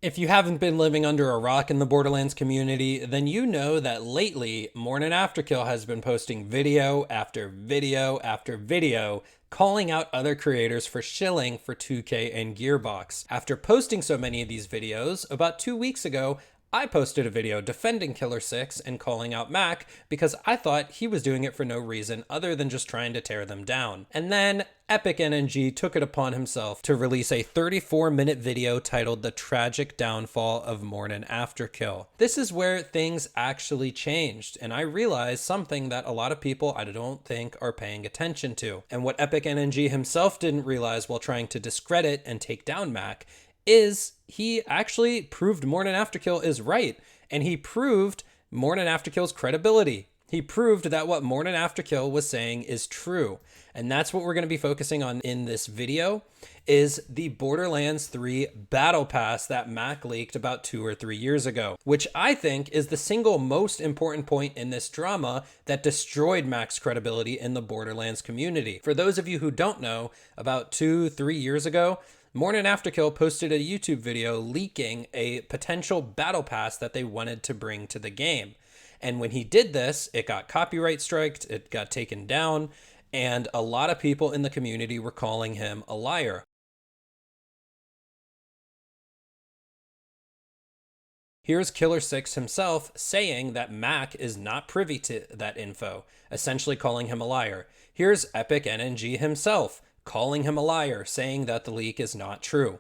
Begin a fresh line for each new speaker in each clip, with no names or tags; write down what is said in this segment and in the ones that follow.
If you haven't been living under a rock in the Borderlands community, then you know that lately, MorninAfterKill has been posting video after video after video calling out other creators for shilling for 2K and Gearbox. After posting so many of these videos, about 2 weeks ago, I posted a video defending Killer 6 and calling out Mac because I thought he was doing it for no reason other than just trying to tear them down. And then EpicNNG took it upon himself to release a 34-minute video titled The Tragic Downfall of MorninAfterKill. This is where things actually changed, and I realized something that a lot of people I don't think are paying attention to. And what EpicNNG himself didn't realize while trying to discredit and take down Mac is he actually proved MorninAfterKill is right, and he proved MorninAfterKill's credibility. He proved that what MorninAfterKill was saying is true, and that's what we're going to be focusing on in this video, is the Borderlands 3 Battle Pass that Mac leaked about 2 or 3 years ago, which I think is the single most important point in this drama that destroyed Mac's credibility in the Borderlands community. For those of you who don't know, about 2-3 years ago, MorninAfterKill posted a YouTube video leaking a potential battle pass that they wanted to bring to the game. And when he did this, it got copyright striked, it got taken down, and a lot of people in the community were calling him a liar. Here's Killer 6 himself saying that Mac is not privy to that info, essentially calling him a liar. Here's EpicNNG himself calling him a liar, saying that the leak is not true.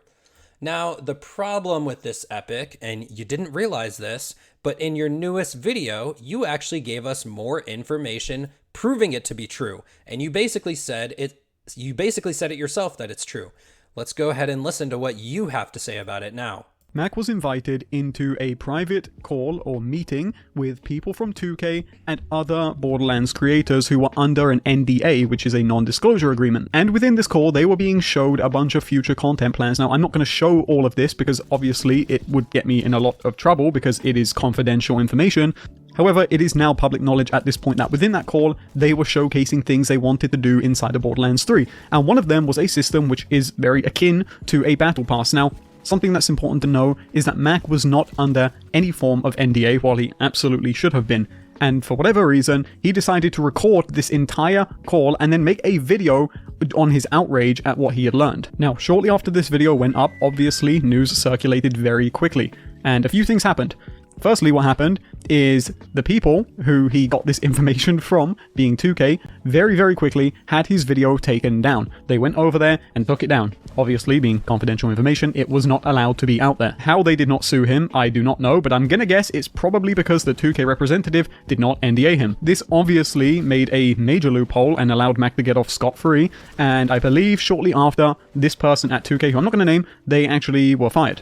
Now, the problem with this Epic, and you didn't realize this, but in your newest video, you actually gave us more information proving it to be true. And you basically said it yourself that it's true. Let's go ahead and listen to what you have to say about it now.
Mac was invited into a private call or meeting with people from 2K and other Borderlands creators who were under an NDA, which is a non-disclosure agreement. And within this call, they were being showed a bunch of future content plans. Now, I'm not going to show all of this because obviously it would get me in a lot of trouble because it is confidential information. However, it is now public knowledge at this point that within that call, they were showcasing things they wanted to do inside of Borderlands 3. And one of them was a system which is very akin to a battle pass. Now, something that's important to know is that Mac was not under any form of NDA while he absolutely should have been. And for whatever reason, he decided to record this entire call and then make a video on his outrage at what he had learned. Now, shortly after this video went up, obviously news circulated very quickly, and a few things happened. Firstly, what happened is the people who he got this information from, being 2K, very, very quickly had his video taken down. They went over there and took it down. Obviously, being confidential information, it was not allowed to be out there. How they did not sue him, I do not know, but I'm gonna guess it's probably because the 2K representative did not NDA him. This obviously made a major loophole and allowed Mac to get off scot-free, and I believe shortly after, this person at 2K, who I'm not gonna name, they actually were fired.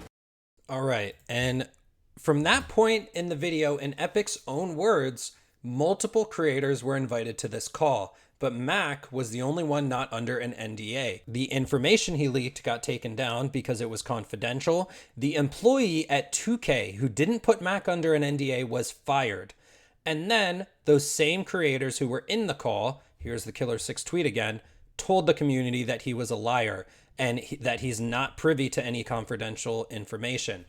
All right, and from that point in the video, in Epic's own words, multiple creators were invited to this call, but Mac was the only one not under an NDA. The information he leaked got taken down because it was confidential. The employee at 2K who didn't put Mac under an NDA was fired. And then those same creators who were in the call, here's the Killer 6 tweet again, told the community that he was a liar and that he's not privy to any confidential information.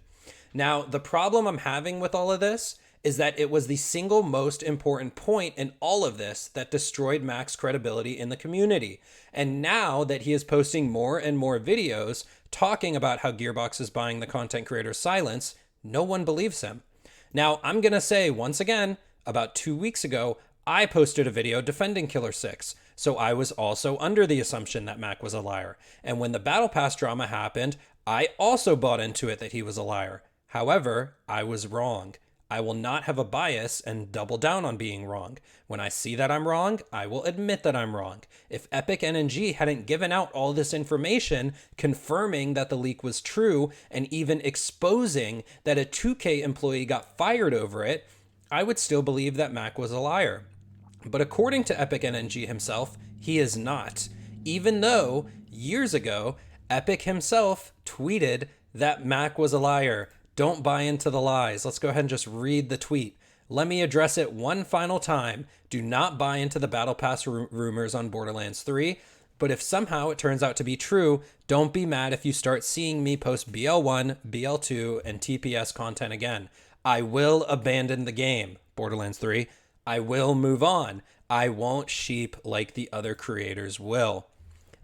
Now, the problem I'm having with all of this is that it was the single most important point in all of this that destroyed Mac's credibility in the community. And now that he is posting more and more videos talking about how Gearbox is buying the content creator's silence, no one believes him. Now, I'm going to say once again, about 2 weeks ago, I posted a video defending Killer 6. So I was also under the assumption that Mac was a liar. And when the Battle Pass drama happened, I also bought into it that he was a liar. However, I was wrong. I will not have a bias and double down on being wrong. When I see that I'm wrong, I will admit that I'm wrong. If EpicNNG hadn't given out all this information confirming that the leak was true and even exposing that a 2K employee got fired over it, I would still believe that Mac was a liar. But according to EpicNNG himself, he is not. Even though, years ago, Epic himself tweeted that Mac was a liar. Don't buy into the lies. Let's go ahead and just read the tweet. Let me address it one final time. Do not buy into the Battle Pass rumors on Borderlands 3. But if somehow it turns out to be true, don't be mad if you start seeing me post BL1, BL2, and TPS content again. I will abandon the game, Borderlands 3. I will move on. I won't sheep like the other creators will.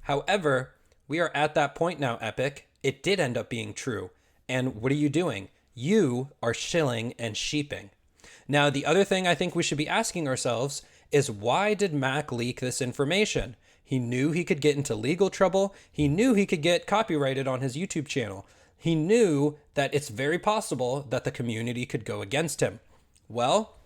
However, we are at that point now, Epic. It did end up being true. And what are you doing? You are shilling and sheeping. Now, the other thing I think we should be asking ourselves is, why did Mac leak this information? He knew he could get into legal trouble. He knew he could get copyrighted on his YouTube channel. He knew that it's very possible that the community could go against him. Well,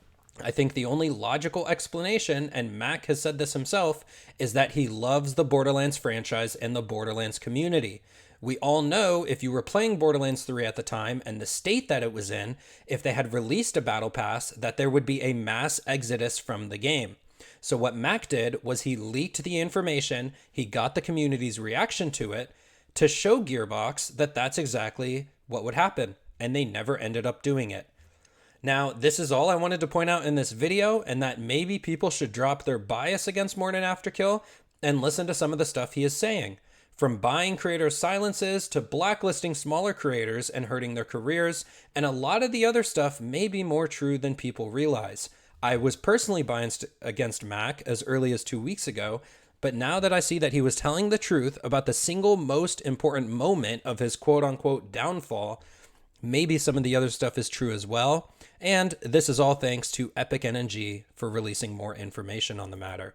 I think the only logical explanation, and Mac has said this himself, is that he loves the Borderlands franchise and the Borderlands community. We all know, if you were playing Borderlands 3 at the time and the state that it was in, if they had released a battle pass, that there would be a mass exodus from the game. So what Mac did was he leaked the information, he got the community's reaction to it, to show Gearbox that that's exactly what would happen, and they never ended up doing it. Now, this is all I wanted to point out in this video, and that maybe people should drop their bias against MorninAfterKill and listen to some of the stuff he is saying. From buying creators' silences to blacklisting smaller creators and hurting their careers, and a lot of the other stuff may be more true than people realize. I was personally biased against Mac as early as 2 weeks ago, but now that I see that he was telling the truth about the single most important moment of his quote-unquote downfall, maybe some of the other stuff is true as well. And this is all thanks to EpicNNG for releasing more information on the matter.